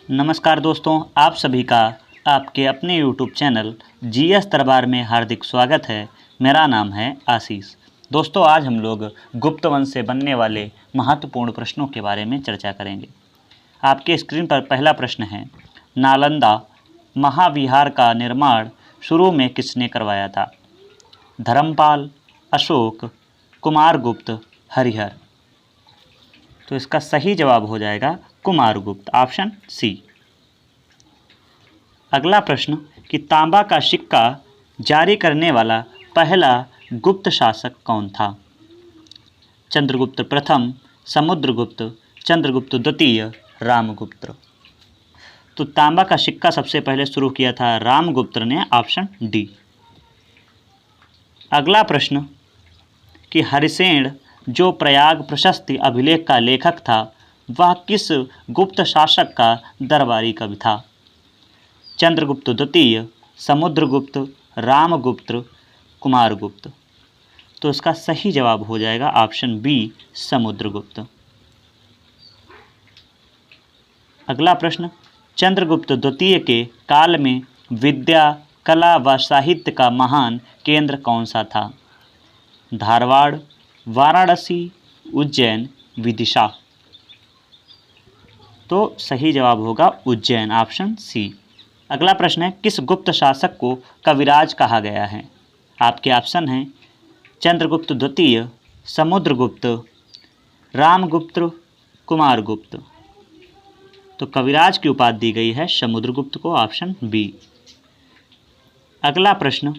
नमस्कार दोस्तों, आप सभी का आपके अपने YouTube चैनल जीएस दरबार में हार्दिक स्वागत है। मेरा नाम है आशीष। दोस्तों, आज हम लोग गुप्त वंश से बनने वाले महत्वपूर्ण प्रश्नों के बारे में चर्चा करेंगे। आपके स्क्रीन पर पहला प्रश्न है, नालंदा महाविहार का निर्माण शुरू में किसने करवाया था? धर्मपाल, अशोक, कुमारगुप्त, हरिहर। तो इसका सही जवाब हो जाएगा कुमारगुप्त, ऑप्शन सी। अगला प्रश्न कि तांबा का सिक्का जारी करने वाला पहला गुप्त शासक कौन था? चंद्रगुप्त प्रथम, समुद्रगुप्त, चंद्रगुप्त द्वितीय, रामगुप्त। तो तांबा का सिक्का सबसे पहले शुरू किया था रामगुप्त ने, ऑप्शन डी। अगला प्रश्न कि हरिसेन जो प्रयाग प्रशस्ति अभिलेख का लेखक था, वह किस गुप्त शासक का दरबारी कवि था? चंद्रगुप्त द्वितीय, समुद्रगुप्त, रामगुप्त, कुमारगुप्त। तो इसका सही जवाब हो जाएगा ऑप्शन बी, समुद्रगुप्त। अगला प्रश्न, चंद्रगुप्त द्वितीय के काल में विद्या, कला व साहित्य का महान केंद्र कौन सा था? धारवाड़, वाराणसी, उज्जैन, विदिशा। तो सही जवाब होगा उज्जैन, ऑप्शन सी। अगला प्रश्न है, किस गुप्त शासक को कविराज कहा गया है? आपके ऑप्शन हैं चंद्रगुप्त द्वितीय, समुद्रगुप्त, रामगुप्त, कुमारगुप्त। तो कविराज की उपाधि दी गई है समुद्रगुप्त को, ऑप्शन बी। अगला प्रश्न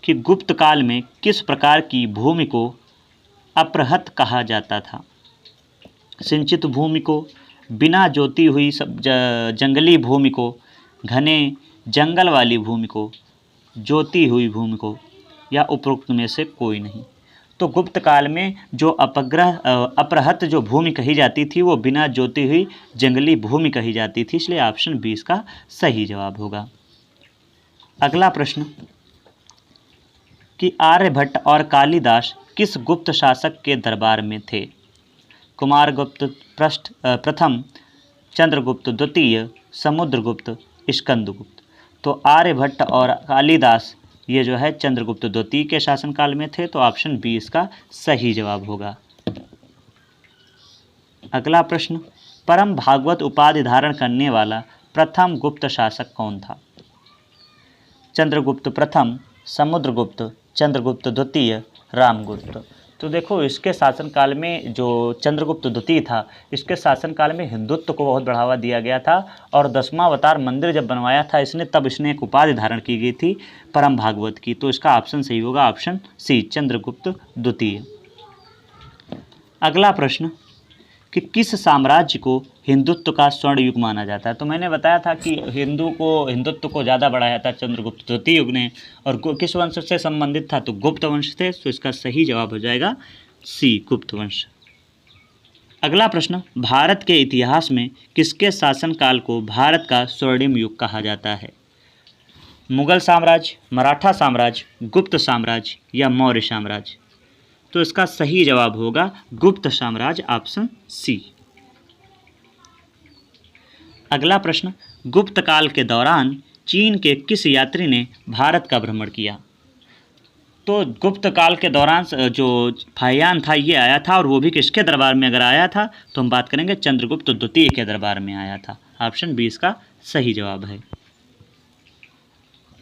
कि गुप्त काल में किस प्रकार की भूमि को अपृहत कहा जाता था? सिंचित भूमि को, बिना जोती हुई जंगली भूमि को, घने जंगल वाली भूमि को, जोती हुई भूमि को, या उपरोक्त में से कोई नहीं। तो गुप्त काल में जो अपृहत जो भूमि कही जाती थी वो बिना जोती हुई जंगली भूमि कही जाती थी, इसलिए ऑप्शन बी इसका सही जवाब होगा। अगला प्रश्न कि आर्यभट्ट और कालिदास किस गुप्त शासक के दरबार में थे? कुमारगुप्त प्रथम, चंद्रगुप्त द्वितीय, समुद्रगुप्त, स्कंदगुप्त। तो आर्यभट्ट और कालिदास ये जो है चंद्रगुप्त द्वितीय के शासनकाल में थे, तो ऑप्शन बी इसका सही जवाब होगा। अगला प्रश्न, परम भागवत उपाधि धारण करने वाला प्रथम गुप्त शासक कौन था? चंद्रगुप्त प्रथम, समुद्रगुप्त, चंद्रगुप्त द्वितीय, रामगुप्त। तो देखो, इसके शासनकाल में जो चंद्रगुप्त द्वितीय था, इसके शासनकाल में हिंदुत्व को बहुत बढ़ावा दिया गया था, और 10वां अवतार मंदिर जब बनवाया था इसने, तब इसने एक उपाधि धारण की गई थी परम भागवत की। तो इसका ऑप्शन सही होगा, ऑप्शन सी, चंद्रगुप्त द्वितीय। अगला प्रश्न कि किस साम्राज्य को हिंदुत्व का स्वर्ण युग माना जाता है? तो मैंने बताया था कि हिंदुत्व को ज़्यादा बढ़ाया था चंद्रगुप्त द्वितीय युग ने, और किस वंश से संबंधित था? तो गुप्त वंश से। तो इसका सही जवाब हो जाएगा सी, गुप्त वंश। अगला प्रश्न, भारत के इतिहास में किसके शासनकाल को भारत का स्वर्णिम युग कहा जाता है? मुगल साम्राज्य, मराठा साम्राज्य, गुप्त साम्राज्य, या मौर्य साम्राज्य। तो इसका सही जवाब होगा गुप्त साम्राज्य, ऑप्शन सी। अगला प्रश्न, गुप्त काल के दौरान चीन के किस यात्री ने भारत का भ्रमण किया? तो गुप्त काल के दौरान जो फाहियान था ये आया था, और वो भी किसके दरबार में अगर आया था तो हम बात करेंगे चंद्रगुप्त द्वितीय के दरबार में आया था। ऑप्शन बी इसका सही जवाब है।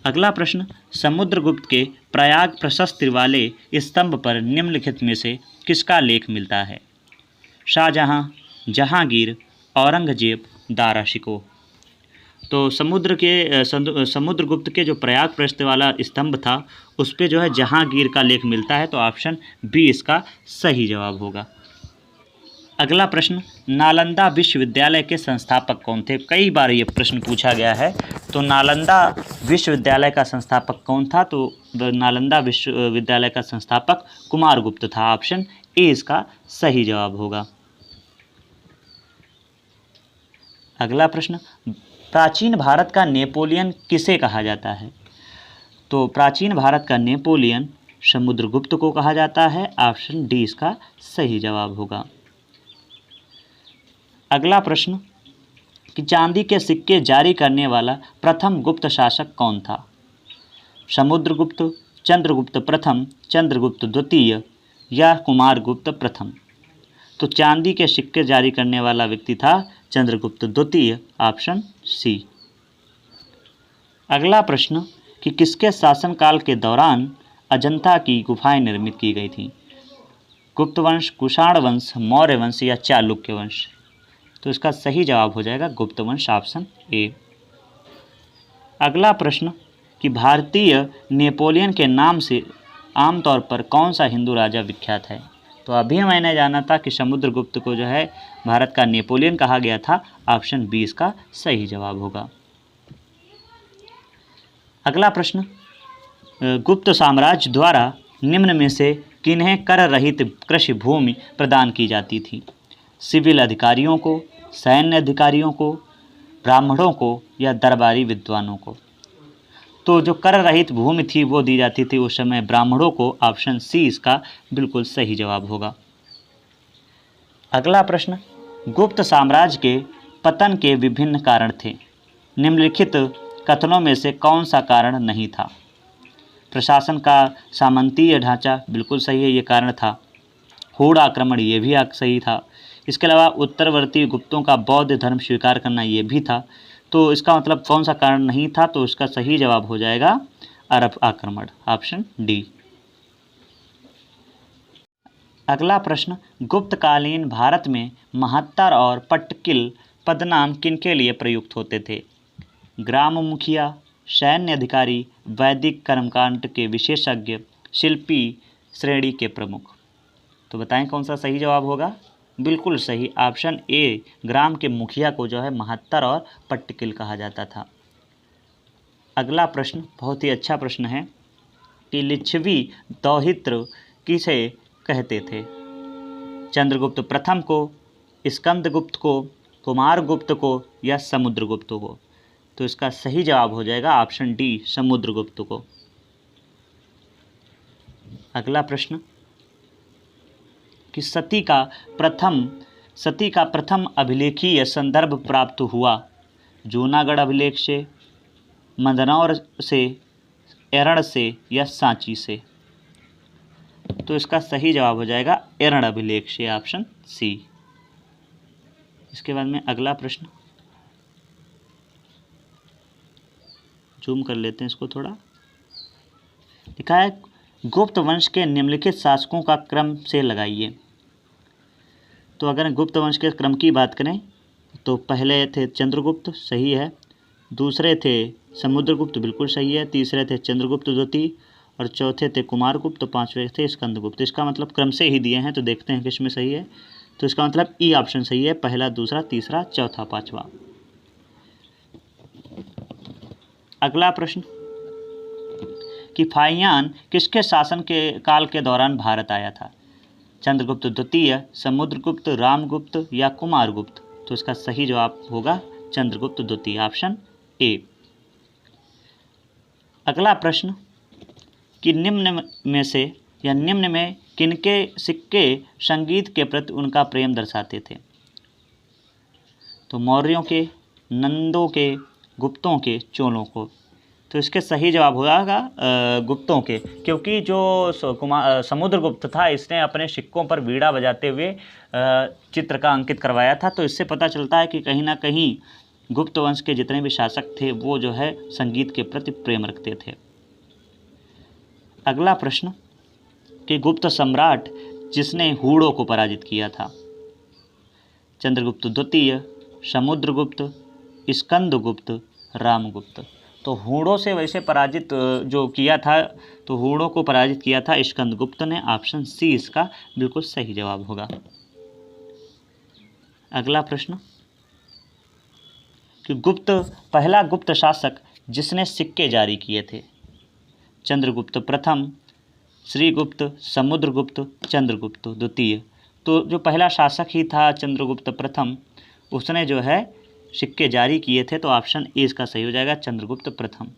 अगला प्रश्न, समुद्रगुप्त के प्रयाग प्रशस्ति वाले स्तंभ पर निम्नलिखित में से किसका लेख मिलता है? शाहजहां, जहांगीर, औरंगजेब, दारा शिकोह। तो समुद्रगुप्त के जो प्रयाग प्रशस्ति वाला स्तंभ था उस पे जो है जहांगीर का लेख मिलता है, तो ऑप्शन बी इसका सही जवाब होगा। अगला प्रश्न, नालंदा विश्वविद्यालय के संस्थापक कौन थे? कई बार ये प्रश्न पूछा गया है। तो नालंदा विश्वविद्यालय का संस्थापक कौन था? तो नालंदा विश्वविद्यालय का संस्थापक कुमारगुप्त था, ऑप्शन ए इसका सही जवाब होगा। अगला प्रश्न, प्राचीन भारत का नेपोलियन किसे कहा जाता है? तो प्राचीन भारत का नेपोलियन समुद्रगुप्त को कहा जाता है, ऑप्शन डी इसका सही जवाब होगा। अगला प्रश्न, कि चांदी के सिक्के जारी करने वाला प्रथम गुप्त शासक कौन था? समुद्रगुप्त, चंद्रगुप्त प्रथम, चंद्रगुप्त द्वितीय या कुमारगुप्त प्रथम? तो चांदी के सिक्के जारी करने वाला व्यक्ति था चंद्रगुप्त द्वितीय, ऑप्शन सी। अगला प्रश्न कि किसके शासनकाल के दौरान अजंता की गुफाएं निर्मित की गई थीं? गुप्त वंश, कुषाण वंश, मौर्य वंश या चालुक्य वंश? तो इसका सही जवाब हो जाएगा गुप्त वंश, ऑप्शन ए। अगला प्रश्न कि भारतीय नेपोलियन के नाम से आमतौर पर कौन सा हिंदू राजा विख्यात है? तो अभी मैंने जाना था कि समुद्रगुप्त को जो है भारत का नेपोलियन कहा गया था, ऑप्शन बी इसका सही जवाब होगा। अगला प्रश्न, गुप्त साम्राज्य द्वारा निम्न में से किन्हें कर रहित कृषि भूमि प्रदान की जाती थी? सिविल अधिकारियों को, सैन्य अधिकारियों को, ब्राह्मणों को या दरबारी विद्वानों को? तो जो कर रहित भूमि थी वो दी जाती थी उस समय ब्राह्मणों को, ऑप्शन सी इसका बिल्कुल सही जवाब होगा। अगला प्रश्न, गुप्त साम्राज्य के पतन के विभिन्न कारण थे, निम्नलिखित कथनों में से कौन सा कारण नहीं था? प्रशासन का सामंतीय ढांचा, बिल्कुल सही है, ये कारण था। हूण आक्रमण, ये भी सही था। इसके अलावा उत्तरवर्ती गुप्तों का बौद्ध धर्म स्वीकार करना, ये भी था। तो इसका मतलब कौन सा कारण नहीं था? तो इसका सही जवाब हो जाएगा अरब आक्रमण, ऑप्शन डी। अगला प्रश्न, गुप्तकालीन भारत में महात्तर और पट्टकिल पदनाम किनके लिए प्रयुक्त होते थे? ग्राम मुखिया, सैन्य अधिकारी, वैदिक कर्मकांड के विशेषज्ञ, शिल्पी श्रेणी के प्रमुख? तो बताएं कौन सा सही जवाब होगा? बिल्कुल सही, ऑप्शन ए, ग्राम के मुखिया को जो है महात्तर और पट्टकिल कहा जाता था। अगला प्रश्न बहुत ही अच्छा प्रश्न है कि लिच्छवी दौहित्र किसे कहते थे? चंद्रगुप्त प्रथम को, स्कंदगुप्त को, कुमारगुप्त को या समुद्रगुप्त को? तो इसका सही जवाब हो जाएगा ऑप्शन डी, समुद्रगुप्त को। अगला प्रश्न कि सती का प्रथम अभिलेखीय संदर्भ प्राप्त हुआ जूनागढ़ अभिलेख से, मंदनौर से, एरण से या सांची से? तो इसका सही जवाब हो जाएगा एरण अभिलेख से, ऑप्शन सी। इसके बाद में अगला प्रश्न, जूम कर लेते हैं इसको थोड़ा। लिखा है गुप्त वंश के निम्नलिखित शासकों का क्रम से लगाइए। तो अगर गुप्त वंश के क्रम की बात करें तो पहले थे चंद्रगुप्त, सही है। दूसरे थे समुद्रगुप्त, बिल्कुल सही है। तीसरे थे चंद्रगुप्त द्वितीय और चौथे थे कुमारगुप्त, तो पांचवे थे स्कंदगुप्त। इसका मतलब क्रम से ही दिए हैं, तो देखते हैं किसमें सही है। तो इसका मतलब ई ऑप्शन सही है, पहला, दूसरा, तीसरा, चौथा, पांचवा। अगला प्रश्न कि फाहियान किसके शासन के काल के दौरान भारत आया था? चंद्रगुप्त द्वितीय, समुद्रगुप्त, रामगुप्त या कुमारगुप्त? तो इसका सही जवाब होगा चंद्रगुप्त द्वितीय, ऑप्शन ए। अगला प्रश्न कि निम्न में किनके सिक्के संगीत के प्रति उनका प्रेम दर्शाते थे? तो मौर्यों के, नंदों के, गुप्तों के, चोलों को? तो इसके सही जवाब होगा गुप्तों के, क्योंकि जो समुद्रगुप्त था इसने अपने सिक्कों पर वीणा बजाते हुए चित्र का अंकित करवाया था। तो इससे पता चलता है कि कहीं ना कहीं गुप्त वंश के जितने भी शासक थे वो जो है संगीत के प्रति प्रेम रखते थे। अगला प्रश्न कि गुप्त सम्राट जिसने हूणों को पराजित किया था? चंद्रगुप्त द्वितीय, समुद्रगुप्त, स्कंदगुप्त, रामगुप्त? तो हूणों से वैसे पराजित जो किया था, तो हूणों को पराजित किया था स्कंदगुप्त ने, ऑप्शन सी इसका बिल्कुल सही जवाब होगा। अगला प्रश्न कि पहला गुप्त शासक जिसने सिक्के जारी किए थे? चंद्रगुप्त प्रथम, श्रीगुप्त, समुद्रगुप्त, चंद्रगुप्त द्वितीय? तो जो पहला शासक ही था चंद्रगुप्त प्रथम, उसने जो है सिक्के जारी किए थे, तो ऑप्शन ए इसका सही हो जाएगा, चंद्रगुप्त प्रथम।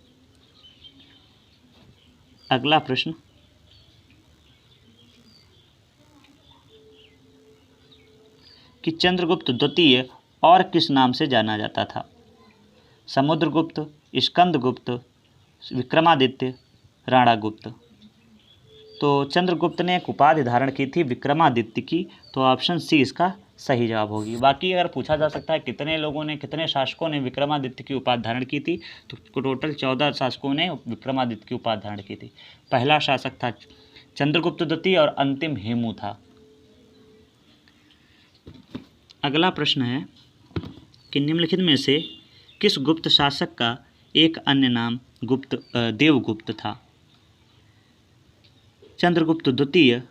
अगला प्रश्न कि चंद्रगुप्त द्वितीय और किस नाम से जाना जाता था? समुद्रगुप्त, स्कंदगुप्त, विक्रमादित्य, राणागुप्त। तो चंद्रगुप्त ने एक उपाधि धारण की थी विक्रमादित्य की, तो ऑप्शन सी इसका सही जवाब होगी। बाकी अगर पूछा जा सकता है कितने शासकों ने विक्रमादित्य की उपाधि धारण की थी, तो टोटल 14 शासकों ने विक्रमादित्य की उपाधि धारण की थी। पहला शासक था चंद्रगुप्त द्वितीय और अंतिम हेमू था। अगला प्रश्न है कि निम्नलिखित में से किस गुप्त शासक का एक अन्य नाम देवगुप्त था? चंद्रगुप्त द्वितीय,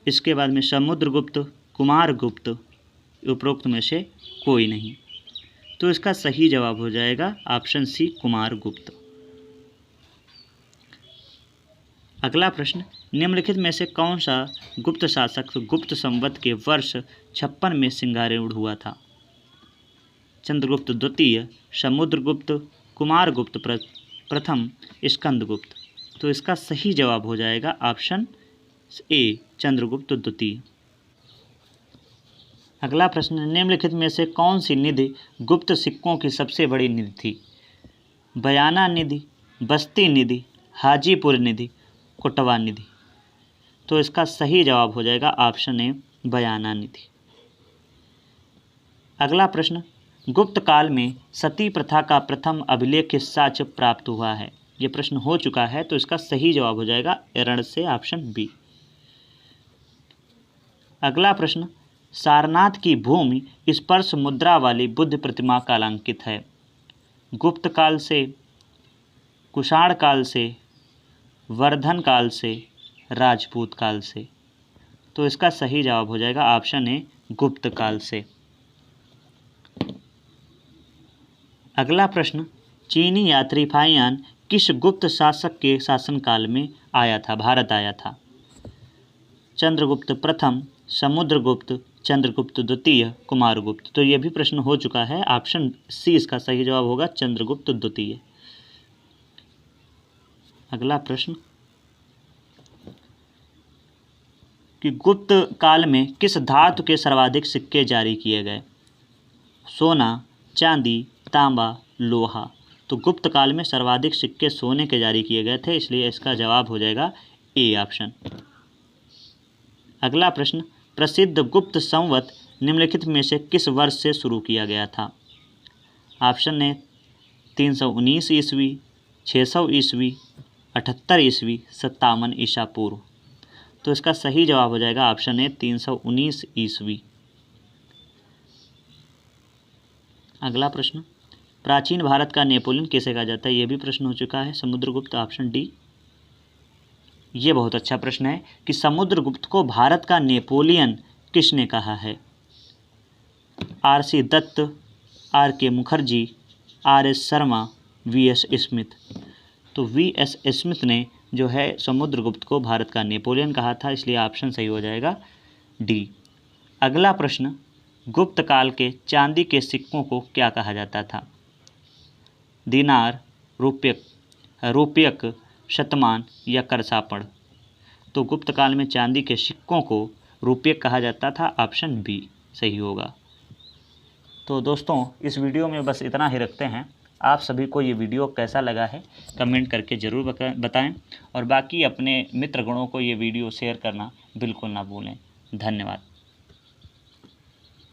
इसके बाद में समुद्रगुप्त, कुमारगुप्त, उपरोक्त में से कोई नहीं। तो इसका सही जवाब हो जाएगा ऑप्शन सी कुमारगुप्त। अगला प्रश्न, निम्नलिखित में से कौन सा गुप्त शासक गुप्त संवत के वर्ष 56 में सिंगारूढ़ हुआ था? चंद्रगुप्त द्वितीय, समुद्रगुप्त, कुमारगुप्त प्रथम, स्कंदगुप्त। तो इसका सही जवाब हो जाएगा ऑप्शन ए चंद्रगुप्त द्वितीय। अगला प्रश्न, निम्नलिखित में से कौन सी निधि गुप्त सिक्कों की सबसे बड़ी निधि थी? बयाना निधि, बस्ती निधि, हाजीपुर निधि, कोटवा निधि। तो इसका सही जवाब हो जाएगा ऑप्शन ए बयाना निधि। अगला प्रश्न, गुप्त काल में सती प्रथा का प्रथम अभिलेख किस साक्ष्य प्राप्त हुआ है? ये प्रश्न हो चुका है, तो इसका सही जवाब हो जाएगा एरड़ से ऑप्शन बी। अगला प्रश्न, सारनाथ की भूमि स्पर्श मुद्रा वाली बुद्ध प्रतिमा कालांकित है? गुप्त काल से, कुषाण काल से, वर्धन काल से, राजपूत काल से। तो इसका सही जवाब हो जाएगा ऑप्शन ए गुप्त काल से। अगला प्रश्न, चीनी यात्री फाहियान किस गुप्त शासक के शासनकाल में आया था, भारत आया था? चंद्रगुप्त प्रथम, समुद्रगुप्त, चंद्रगुप्त द्वितीय, कुमारगुप्त। तो ये भी प्रश्न हो चुका है, ऑप्शन सी इसका सही जवाब होगा चंद्रगुप्त द्वितीय। अगला प्रश्न कि गुप्त काल में किस धातु के सर्वाधिक सिक्के जारी किए गए? सोना, चांदी, तांबा, लोहा। तो गुप्त काल में सर्वाधिक सिक्के सोने के जारी किए गए थे, इसलिए इसका जवाब हो जाएगा ए ऑप्शन। अगला प्रश्न, प्रसिद्ध गुप्त संवत निम्नलिखित में से किस वर्ष से शुरू किया गया था? ऑप्शन ए 319 ईस्वी, 600 ईस्वी, 78 ईस्वी, 57 ईसा पूर्व। तो इसका सही जवाब हो जाएगा ऑप्शन ए 319 ईस्वी। अगला प्रश्न, प्राचीन भारत का नेपोलियन किसे कहा जाता है? यह भी प्रश्न हो चुका है, समुद्रगुप्त ऑप्शन डी। ये बहुत अच्छा प्रश्न है कि समुद्रगुप्त को भारत का नेपोलियन किसने कहा है? R C. Dutt, R K. Mukherjee, R S. Sharma, V S. Smith. तो वी.एस. स्मिथ ने जो है समुद्रगुप्त को भारत का नेपोलियन कहा था, इसलिए ऑप्शन सही हो जाएगा डी। अगला प्रश्न, गुप्त काल के चांदी के सिक्कों को क्या कहा जाता था? दिनार, रुपयक, शतमान या करसापड़। तो गुप्त काल में चांदी के सिक्कों को रुपयक कहा जाता था, ऑप्शन बी सही होगा। तो दोस्तों इस वीडियो में बस इतना ही रखते हैं। आप सभी को ये वीडियो कैसा लगा है कमेंट करके ज़रूर बताएं, और बाकी अपने मित्रगणों को ये वीडियो शेयर करना बिल्कुल ना भूलें। धन्यवाद।